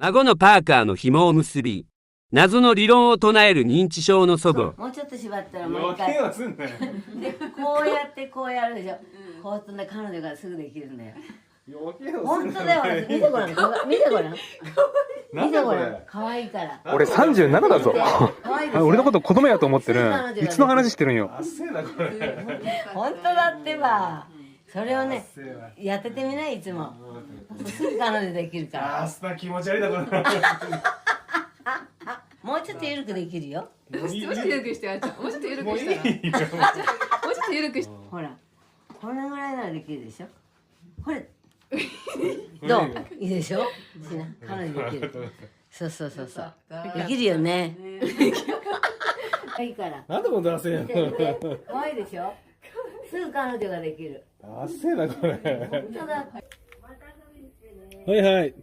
孫のパーカーの紐を結び、謎の理論を唱える認知症の祖母。もうちょっと縛ったらもう余一回。計はすんなよ。で、こうやってこうやるでしょ。こうするとね、彼女がすぐできるんだよ。余計はすん本当だよ、見てごらん、見てごらん。見てごらん、可愛いから。俺37だぞ。可愛いでしょ。俺のこと子供やと思ってる。いつの話してるんよ。あっせえなこれ。本当だってば。それをね、やっててみない、いつも。すぐ彼女できるからあっな気持ち悪いなこれ。もうちょっと緩くできるよ。もうちょっと緩くしてあっちゃん。もうちょっと緩もういいくしたら。よ。もうちょっと緩くして。ほら、これぐらいならできるでしょ。これ。どう、いいでしょ。しな、彼女できる。そうそうそうそう。できるよね。いいから。なんでも出せよ。可愛いでしょ。すぐ彼女ができる。あっせえなこれ。本当だ。はいはい。